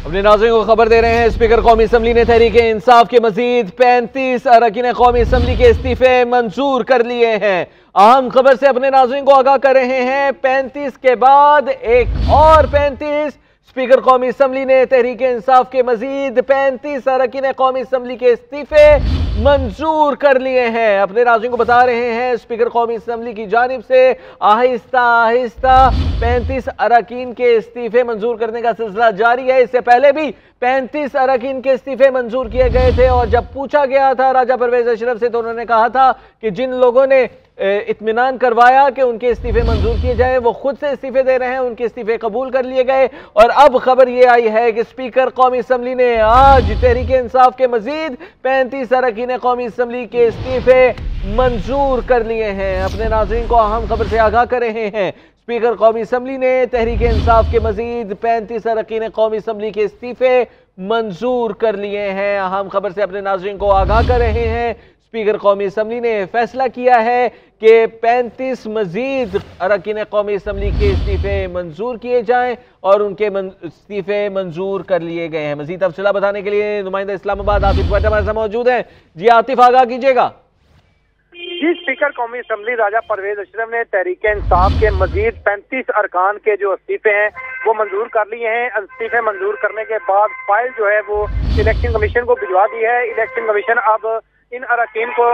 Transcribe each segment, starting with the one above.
अपने नाज़रीन को खबर दे रहे हैं, स्पीकर कौमी असम्बली ने तहरीक इंसाफ के मजीद 35 अरकान कौमी असम्बली के इस्तीफे मंजूर कर लिए हैं। अहम खबर से अपने नाज़रीन को आगाह कर रहे हैं। 35 के बाद एक और 35 स्पीकर कौमी असम्बली ने तहरीक इंसाफ के मजीद 35 अरकान कौमी असम्बली के इस्तीफे मंजूर कर लिए हैं। अपने नाज़रीन को बता रहे हैं, स्पीकर कौमी असम्बली की जानिब से आहिस्ता आहिस्ता 35 अरकान के इस्तीफे मंजूर करने का सिलसिला जारी है। इससे पहले भी 35 अरकान के इस्तीफे मंजूर किए गए थे और जब पूछा गया था राजा परवेज अशरफ से तो उन्होंने कहा था कि जिन लोगों ने इत्मीनान करवाया कि उनके इस्तीफे मंजूर किए जाए वो खुद से इस्तीफे दे रहे हैं, उनके इस्तीफे कबूल कर लिए गए। और अब खबर ये आई है कि स्पीकर कौमी असम्बली ने आज तहरीक इंसाफ के मजीद 35 अरकान कौमी असम्बली के इस्तीफे मंजूर कर लिए हैं। अपने नाज़रीन को अहम खबर से आगाह कर रहे हैं, स्पीकर कौमी असम्बली ने तहरीक इंसाफ के मजीद 35 अरकान कौमी असम्बली के इस्तीफे मंजूर कर लिए हैं। अहम खबर से अपने नाज़रीन को आगाह कर रहे हैं, स्पीकर कौमी असम्बली ने फैसला किया है कि 35 मजीद अरकान कौमी असम्बली के इस्तीफे मंजूर किए जाएं और उनके इस्तीफे मंजूर कर लिए गए हैं। मजीद तफसीला बताने के लिए नुमाइंदा इस्लामाबाद आतिफ भट्ट हमारे साथ मौजूद हैं। जी आतिफ, आगाह कीजिएगा। जी, स्पीकर कौमी असम्बली राजा परवेज अशरफ ने तहरीक इंसाफ के मजीद 35 अरकान के जो इस्तीफे हैं वो मंजूर कर लिए हैं। इस्तीफे मंजूर करने के बाद फाइल जो है वो इलेक्शन कमीशन को भिजवा दी है। इलेक्शन कमीशन अब इन अरकान को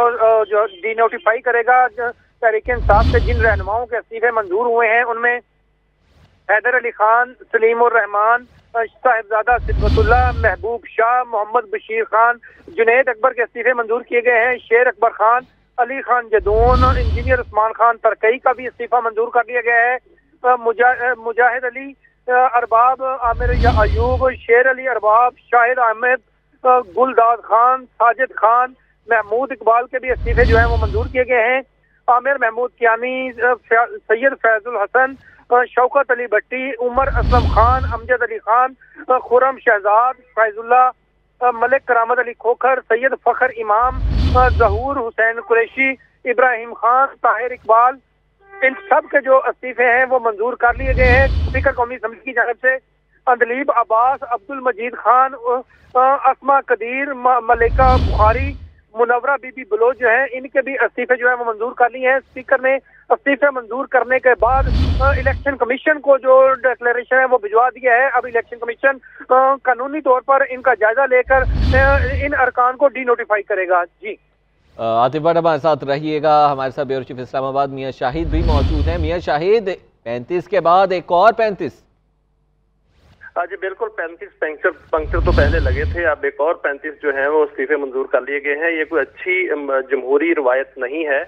जो डी नोटिफाई करेगा। तहरीक इंसाफ से जिन रहनुमाओं के इस्तीफे मंजूर हुए हैं उनमें हैदर अली खान, सलीम उर रहमान, साहिबजादा सिद्दतुल्लाह, महबूब शाह, मोहम्मद बशीर खान, जुनैद अकबर के इस्तीफे मंजूर किए गए हैं। शेर अकबर खान, अली खान जदून, इंजीनियर उस्मान खान तरकई का भी इस्तीफा मंजूर कर लिया गया है। मुजाहिद अली अरबाब, आमिर अयूब, शेर अली अरबाब, शाहिद अहमद, गुलदाद खान, साजिद खान, महमूद इकबाल के भी इस्तीफे जो है वो मंजूर किए गए हैं। आमिर महमूद कियानी, सैयद फैजुल हसन, शौकत अली भट्टी, उमर असलम खान, अमजद अली खान, खुरम शहजाद, फैजुल्ला, मलिक करामत अली खोखर, सैयद फखर इमाम, जहूर हुसैन कुरैशी, इब्राहिम खान, ताहिर इकबाल, इन सब के जो इस्तीफे हैं वो मंजूर कर लिए गए हैं। स्पीकर कौमी असम्बली की जानिब से अंदलीब अब्बास, अब्दुल मजीद खान, असमा कदीर, मलिका बुखारी, मुनव्वरा बीबी बलोच जो है इनके भी इस्तीफे जो है वो मंजूर कर लिए हैं। स्पीकर ने इस्तीफे मंजूर करने के बाद इलेक्शन कमीशन को जो डिक्लेरेशन है वो भिजवा दिया है। अब इलेक्शन कमीशन कानूनी तौर पर इनका जायजा लेकर इन अरकान को डी नोटिफाई करेगा। जी आतिफ भट्ट हमारे साथ रहिएगा। हमारे साथ ब्यूरो चीफ इस्लामाबाद मियां शाहिद भी मौजूद हैं। मियां शाहिद, 35 के बाद एक और 35? जी बिल्कुल, 35 पंक्चर तो पहले लगे थे, अब एक और 35 जो है वो इस्तीफे मंजूर कर लिए गए हैं। ये कोई अच्छी जमहूरी रवायत नहीं है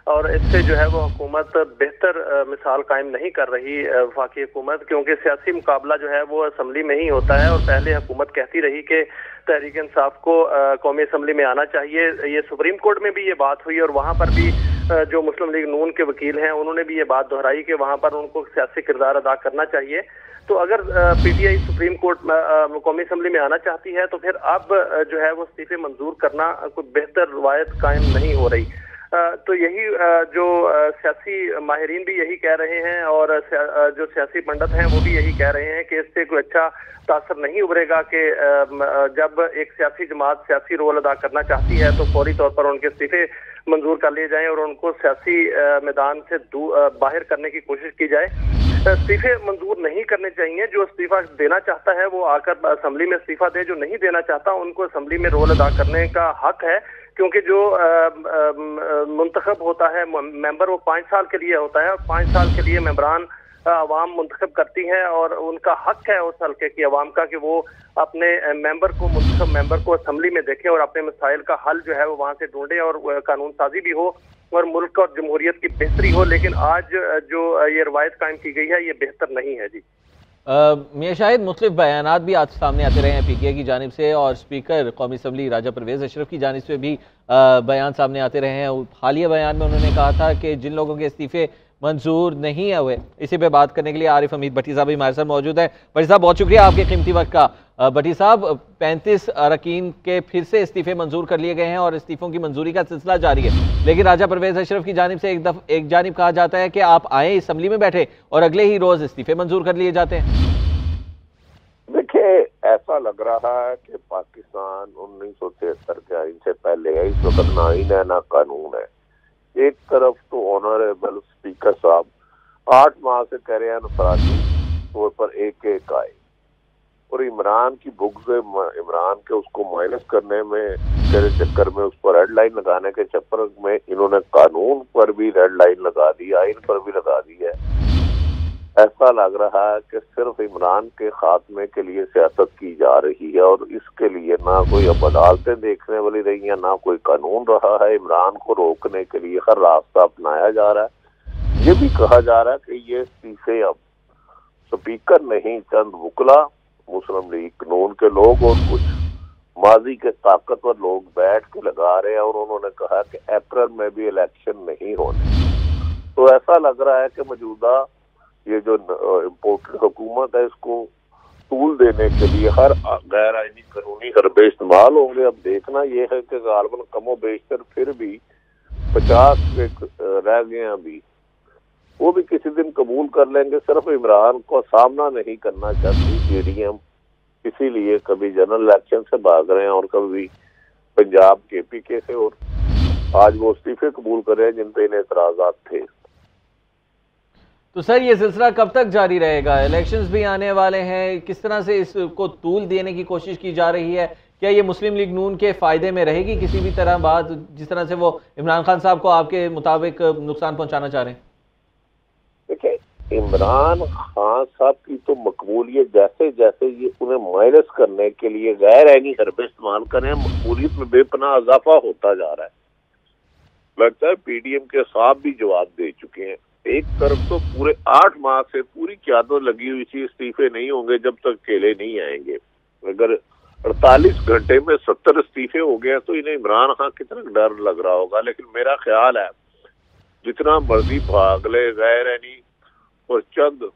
और इससे जो है वो हुकूमत बेहतर मिसाल कायम नहीं कर रही वफाकी हुकूमत, क्योंकि सियासी मुकाबला जो है वो असम्बली में ही होता है। और पहले हुकूमत कहती रही कि तहरीक इंसाफ को कौमी असम्बली में आना चाहिए। ये सुप्रीम कोर्ट में भी ये बात हुई और वहाँ पर भी जो मुस्लिम लीग नून के वकील हैं उन्होंने भी ये बात दोहराई कि वहाँ पर उनको सियासी किरदार अदा करना चाहिए। तो अगर पीटीआई सुप्रीम कोर्ट कौमी असम्बली में आना चाहती है तो फिर अब जो है वो इस्तीफे मंजूर करना कोई बेहतर रवायत कायम नहीं हो रही। तो यही जो सियासी माहिरीन भी यही कह रहे हैं और जो सियासी पंडित हैं वो भी यही कह रहे हैं कि इससे कोई अच्छा तासर नहीं उभरेगा कि जब एक सियासी जमात सियासी रोल अदा करना चाहती है तो फौरी तौर पर उनके इस्तीफे मंजूर कर लिए जाएं और उनको सियासी मैदान से बाहर करने की कोशिश की जाए। इस्तीफे मंजूर नहीं करने चाहिए। जो इस्तीफा देना चाहता है वो आकर असम्बली में इस्तीफा दे, जो नहीं देना चाहता उनको असम्बली में रोल अदा करने का हक है, क्योंकि जो मुंतखब होता है मेंबर वो 5 साल के लिए होता है और 5 साल के लिए मेंबरान अवाम मुंतखब करती है और उनका हक है उस हल्के की अवाम का कि वो अपने मुंतखब मेंबर को असम्बली में देखें और अपने मसाइल का हल जो है वो वहाँ से ढूंढे और कानून साजी भी हो और मुल्क और जमहूरियत की बेहतरी हो। लेकिन आज जो ये रवायत कायम की गई है ये बेहतर नहीं है। जी मियां शाहिद, मुख्तलिफ बयानात भी आज सामने आते रहे हैं पीटीआई की जानिब से और स्पीकर कौमी असम्बली राजा परवेज अशरफ की जानिब से भी बयान सामने आते रहे हैं। हालिया बयान में उन्होंने कहा था कि जिन लोगों के इस्तीफे मंजूर नहीं हुए, इसी पे बात करने के लिए आरिफ हमीद भट्टी साहब भी हमारे साथ मौजूद है। भट्टी साहब, बहुत शुक्रिया आपके कीमती वक्त का। भट्टी साहब, 35 अरकान के फिर से इस्तीफे मंजूर कर लिए गए हैं और इस्तीफों की मंजूरी का सिलसिला जारी है, लेकिन राजा परवेज अशरफ की जानिब से एक जानिब कहा जाता है कि आप आए असम्बली में बैठे और अगले ही रोज इस्तीफे मंजूर कर लिए जाते हैं। देखिए, ऐसा लग रहा है कि पाकिस्तान 1973 के आइन से पहले है। इस वक्त ना आइन है ना कानून है। एक तरफ तो ऑनरेबल स्पीकर साहब 8 माह से कह रहे हैं अनफरादी तौर पर एक आए, और इमरान की बुक्स इमरान के उसको माइनस करने में के चक्कर में उस पर रेड लाइन लगाने के चक्कर में इन्होंने कानून पर भी रेड लाइन लगा दी, आइन पर भी लगा दी है। ऐसा लग रहा है कि सिर्फ इमरान के खात्मे के लिए सियासत की जा रही है और इसके लिए ना कोई अब अदालतें देखने वाली रही हैं, ना कोई कानून रहा है। इमरान को रोकने के लिए हर रास्ता अपनाया जा रहा है। ये भी कहा जा रहा है कि ये इस्तीफे अब स्पीकर नहीं, चंद वुकला, मुस्लिम लीग नून के लोग और कुछ माजी के ताकतवर लोग बैठ के लगा रहे हैं, और उन्होंने कहा कि अप्रैल में भी इलेक्शन नहीं होने। तो ऐसा लग रहा है कि मौजूदा ये जो इम्पोर्टेड हुकूमत है इसको टूल देने के लिए हर गैर आईनी कानूनी हरबे इस्तेमाल होंगे। अब देखना ये है कि गालबन कमो बेशतर फिर भी 50 रह गए हैं अभी, वो भी किसी दिन कबूल कर लेंगे। सिर्फ इमरान को सामना नहीं करना चाहती जेडीएम, इसीलिए कभी जनरल इलेक्शन से भाग रहे हैं और कभी पंजाब केपीके से, और आज वो इस्तीफे कबूल कर रहे हैं जिन पे इन्हें एतराजात थे। तो सर ये सिलसिला कब तक जारी रहेगा? इलेक्शंस भी आने वाले हैं, किस तरह से इसको तूल देने की कोशिश की जा रही है? क्या ये मुस्लिम लीग नून के फायदे में रहेगी किसी भी तरह बात, जिस तरह से वो इमरान खान साहब को आपके मुताबिक नुकसान पहुंचाना चाह रहे हैं? देखिए, इमरान खान साहब की तो मकबूलियत जैसे जैसे ये उन्हें माइनस करने के लिए गैर आईनी हरबे इस्तेमाल करें, मकबूलियत में बेपनाह इजाफा होता जा रहा है। लगता है पीडीएम के साहब भी जवाब दे चुके हैं। एक तरफ तो पूरे 8 माह से पूरी क्यादत लगी हुई थी, इस्तीफे नहीं होंगे जब तक केले नहीं आएंगे। अगर 48 घंटे में 70 इस्तीफे हो गए तो इन्हें इमरान खान कितना डर लग रहा होगा। लेकिन मेरा ख्याल है जितना मर्जी भाग ले गैर आईनी और चंद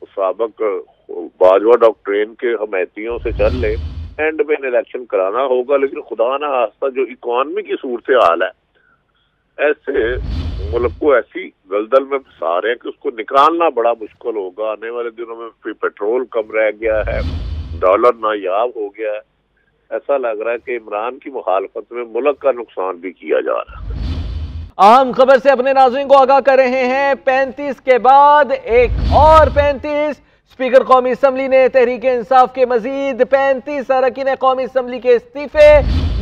साबक बाजवा डॉक्ट्रिन के हमायतियों से चल ले, एंड में इलेक्शन कराना होगा। लेकिन खुदा ना खास्ता जो इकोनॉमी की सूरत हाल है, ऐसे मुल्क को ऐसी दलदल में फंसा रहे हैं कि उसको निकालना बड़ा मुश्किल होगा। आने वाले दिनों में फिर पेट्रोल कम रह गया है, डॉलर नायाब हो गया है। ऐसा लग रहा है कि इमरान की मुखालफत में मुल्क का नुकसान भी किया जा रहा है। अहम खबर से अपने नाज़रीन को आगाह कर रहे हैं। 35 के बाद एक और 35। स्पीकर कौमी असम्बली ने तहरीक इंसाफ के मजीद 35 अरकान कौमी असम्बली के इस्तीफे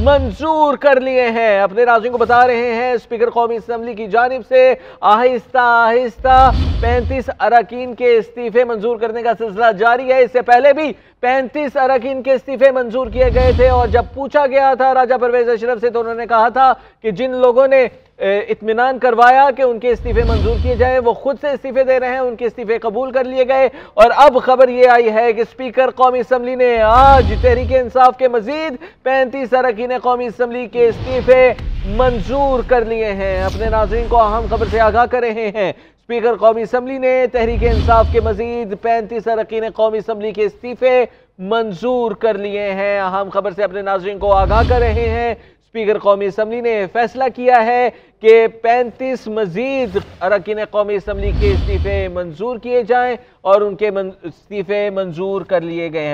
मंजूर कर लिए हैं। अपने नाज़रीन को बता रहे हैं स्पीकर कौमी असम्बली की जानिब से आहिस्ता आहिस्ता 35 अरकान के इस्तीफे मंजूर करने का सिलसिला जारी है। इससे पहले भी 35 अरकान के इस्तीफे मंजूर किए गए थे, और जब पूछा गया था राजा परवेज अशरफ से तो उन्होंने कहा था कि जिन लोगों ने इत्मीनान करवाया कि उनके इस्तीफे मंजूर किए जाए वो खुद से इस्तीफे दे रहे हैं, उनके इस्तीफे कबूल कर लिए गए। और अब खबर ये आई है कि स्पीकर कौमी असम्बली ने आज तहरीक इंसाफ के मजीद 35 अरकान कौमी असम्बली के इस्तीफे मंजूर कर लिए हैं। अपने नाज़रीन को अहम खबर से आगाह कर रहे हैं। स्पीकर कौमी असम्बली ने तहरीक इंसाफ के मजीद 35 अरकान कौमी असम्बली के इस्तीफे मंजूर कर लिए हैं। अहम खबर से अपने नाज़रीन को आगाह कर रहे हैं। स्पीकर कौमी असम्बली ने फैसला किया है कि 35 मजीद अरकान कौमी असम्बली के इस्तीफे मंजूर किए जाएं, और उनके इस्तीफे मंजूर कर लिए गए हैं।